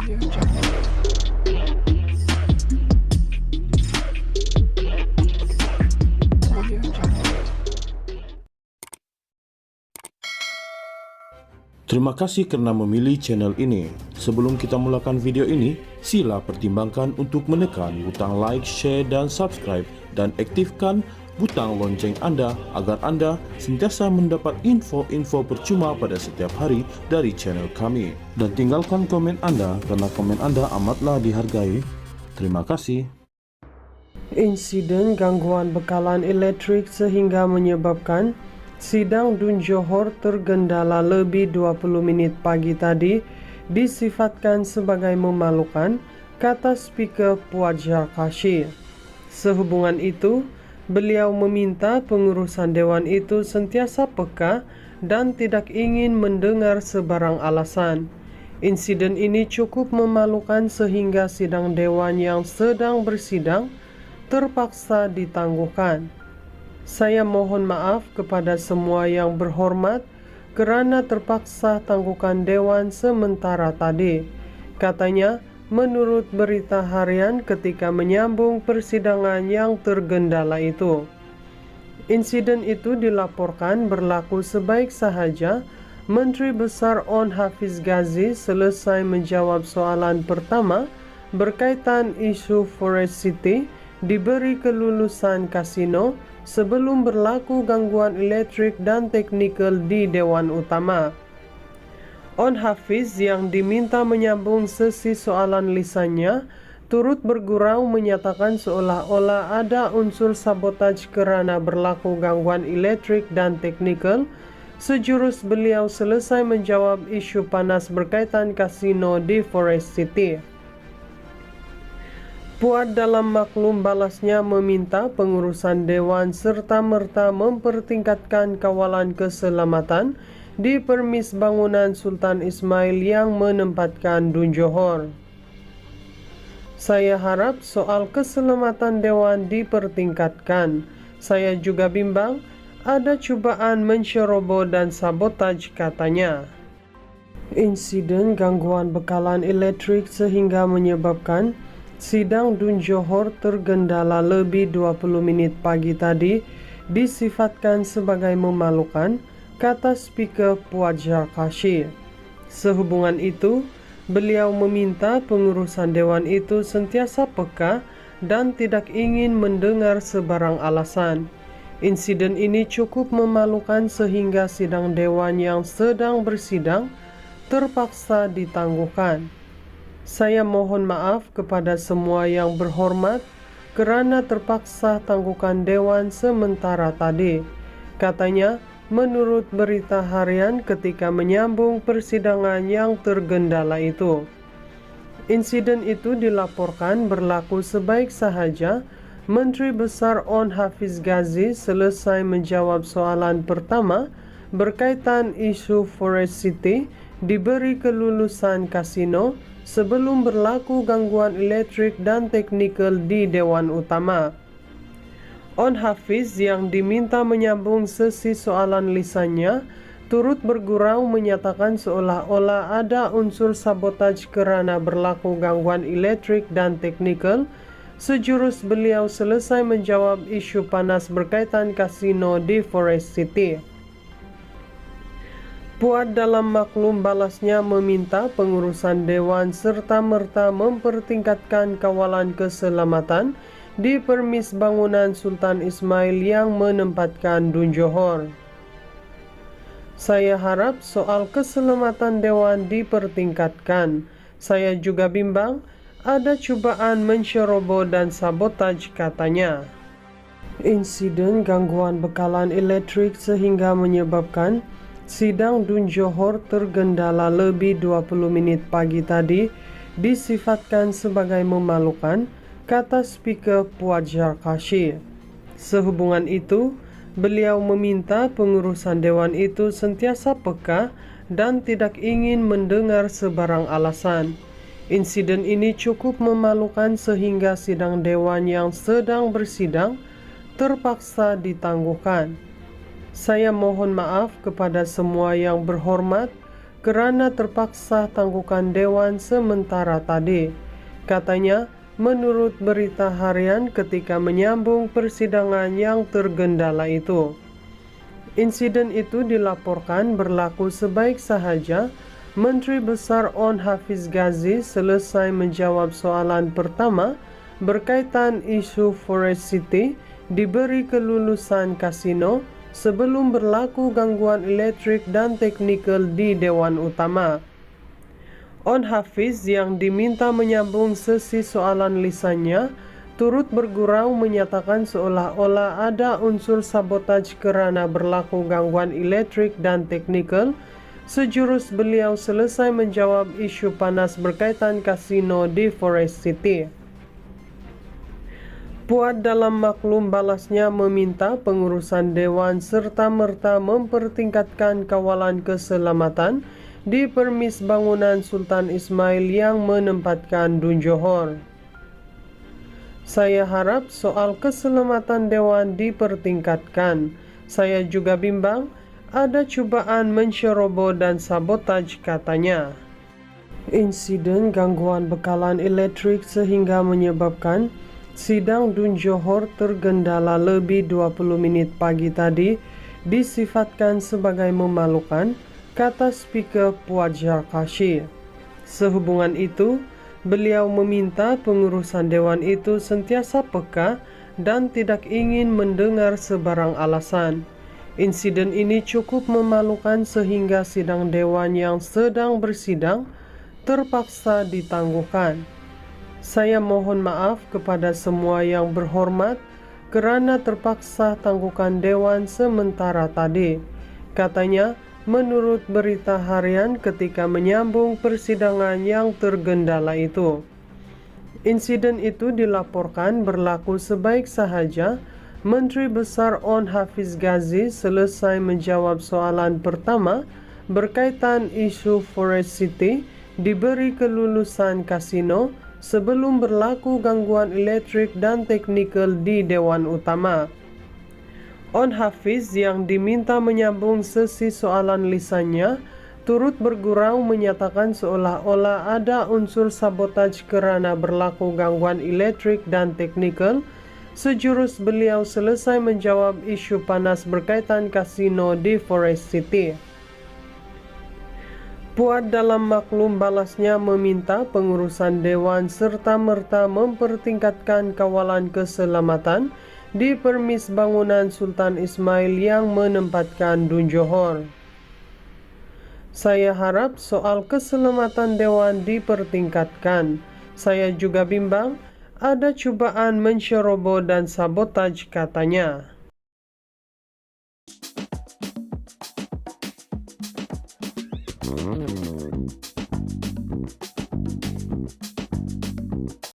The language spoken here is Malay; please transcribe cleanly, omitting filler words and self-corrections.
Terima kasih karena memilih channel ini. Sebelum kita mulakan video ini, sila pertimbangkan untuk menekan butang like, share, dan subscribe, dan aktifkan butang lonceng Anda agar Anda sentiasa mendapat info-info percuma pada setiap hari dari channel kami. Dan tinggalkan komen Anda karena komen Anda amatlah dihargai. Terima kasih. Insiden gangguan bekalan elektrik sehingga menyebabkan sidang DUN Johor tergendala lebih 20 menit pagi tadi disifatkan sebagai memalukan, kata Speaker Puat Zulkifli. Sehubungan itu, beliau meminta pengurusan Dewan itu sentiasa peka dan tidak ingin mendengar sebarang alasan. Insiden ini cukup memalukan sehingga sidang Dewan yang sedang bersidang terpaksa ditangguhkan. Saya mohon maaf kepada semua yang berhormat kerana terpaksa tangguhkan Dewan sementara tadi, katanya menurut berita harian ketika menyambung persidangan yang tergendala itu. Insiden itu dilaporkan berlaku sebaik sahaja Menteri Besar On Hafiz Ghazi selesai menjawab soalan pertama berkaitan isu Forest City diberi kelulusan kasino sebelum berlaku gangguan elektrik dan teknikal di Dewan Utama. On Hafiz yang diminta menyambung sesi soalan lisannya turut bergurau menyatakan seolah-olah ada unsur sabotaj kerana berlaku gangguan elektrik dan teknikal sejurus beliau selesai menjawab isu panas berkaitan kasino di Forest City. Puat dalam maklum balasnya meminta pengurusan Dewan serta-merta mempertingkatkan kawalan keselamatan di permis bangunan Sultan Ismail yang menempatkan DUN Johor. Saya harap soal keselamatan Dewan dipertingkatkan. Saya juga bimbang ada cubaan menceroboh dan sabotaj, katanya. Insiden gangguan bekalan elektrik sehingga menyebabkan sidang DUN Johor tergendala lebih 20 menit pagi tadi disifatkan sebagai memalukan, kata Speaker Puat Zulkifli. Sehubungan itu, beliau meminta pengurusan Dewan itu sentiasa peka dan tidak ingin mendengar sebarang alasan. Insiden ini cukup memalukan sehingga sidang Dewan yang sedang bersidang terpaksa ditangguhkan. Saya mohon maaf kepada semua yang berhormat kerana terpaksa tangguhkan Dewan sementara tadi, katanya menurut berita harian ketika menyambung persidangan yang tergendala itu. Insiden itu dilaporkan berlaku sebaik sahaja Menteri Besar On Hafiz Ghazi selesai menjawab soalan pertama berkaitan isu Forest City diberi kelulusan kasino sebelum berlaku gangguan elektrik dan teknikal di Dewan Utama. On Hafiz yang diminta menyambung sesi soalan lisannya turut bergurau menyatakan seolah-olah ada unsur sabotaj kerana berlaku gangguan elektrik dan teknikal sejurus beliau selesai menjawab isu panas berkaitan kasino di Forest City. Puat dalam maklum balasnya meminta pengurusan Dewan serta-merta mempertingkatkan kawalan keselamatan di permis bangunan Sultan Ismail yang menempatkan DUN Johor. Saya harap soal keselamatan Dewan dipertingkatkan. Saya juga bimbang ada cubaan menceroboh dan sabotaj, katanya. Insiden gangguan bekalan elektrik sehingga menyebabkan sidang DUN Johor tergendala lebih 20 menit pagi tadi disifatkan sebagai memalukan, kata Speaker Puat Zulkifli. Sehubungan itu, beliau meminta pengurusan Dewan itu sentiasa peka dan tidak ingin mendengar sebarang alasan. Insiden ini cukup memalukan sehingga sidang Dewan yang sedang bersidang terpaksa ditangguhkan. Saya mohon maaf kepada semua yang berhormat karena terpaksa tangguhkan dewan sementara tadi. Katanya, menurut berita harian ketika menyambung persidangan yang tergendala itu. Insiden itu dilaporkan berlaku sebaik sahaja Menteri Besar On Hafiz Ghazi selesai menjawab soalan pertama berkaitan isu Forest City diberi kelulusan kasino sebelum berlaku gangguan elektrik dan teknikal di Dewan Utama. On Hafiz yang diminta menyambung sesi soalan lisannya turut bergurau menyatakan seolah-olah ada unsur sabotaj kerana berlaku gangguan elektrik dan teknikal sejurus beliau selesai menjawab isu panas berkaitan kasino di Forest City. Puat dalam maklum balasnya meminta pengurusan dewan serta-merta mempertingkatkan kawalan keselamatan di permis bangunan Sultan Ismail yang menempatkan Dun Johor. Saya harap soal keselamatan dewan dipertingkatkan. Saya juga bimbang ada cubaan menceroboh dan sabotaj, katanya. Insiden gangguan bekalan elektrik sehingga menyebabkan sidang Dun Johor tergendala lebih 20 minit pagi tadi disifatkan sebagai memalukan, kata Speaker Puat Zarkashi. Sehubungan itu, beliau meminta pengurusan dewan itu sentiasa peka dan tidak ingin mendengar sebarang alasan. Insiden ini cukup memalukan sehingga sidang dewan yang sedang bersidang terpaksa ditangguhkan. Saya mohon maaf kepada semua yang berhormat kerana terpaksa tangguhkan dewan sementara tadi, katanya menurut berita harian ketika menyambung persidangan yang tergendala itu. Insiden itu dilaporkan berlaku sebaik sahaja Menteri Besar On Hafiz Ghazi selesai menjawab soalan pertama berkaitan isu Forest City diberi kelulusan kasino sebelum berlaku gangguan elektrik dan teknikal di Dewan Utama. On Hafiz yang diminta menyambung sesi soalan lisannya turut bergurau menyatakan seolah-olah ada unsur sabotaj kerana berlaku gangguan elektrik dan teknikal sejurus beliau selesai menjawab isu panas berkaitan kasino di Forest City. Puat dalam maklum balasnya meminta pengurusan dewan serta-merta mempertingkatkan kawalan keselamatan di permis bangunan Sultan Ismail yang menempatkan Dun Johor. Saya harap soal keselamatan dewan dipertingkatkan. Saya juga bimbang ada cubaan menceroboh dan sabotaj, katanya.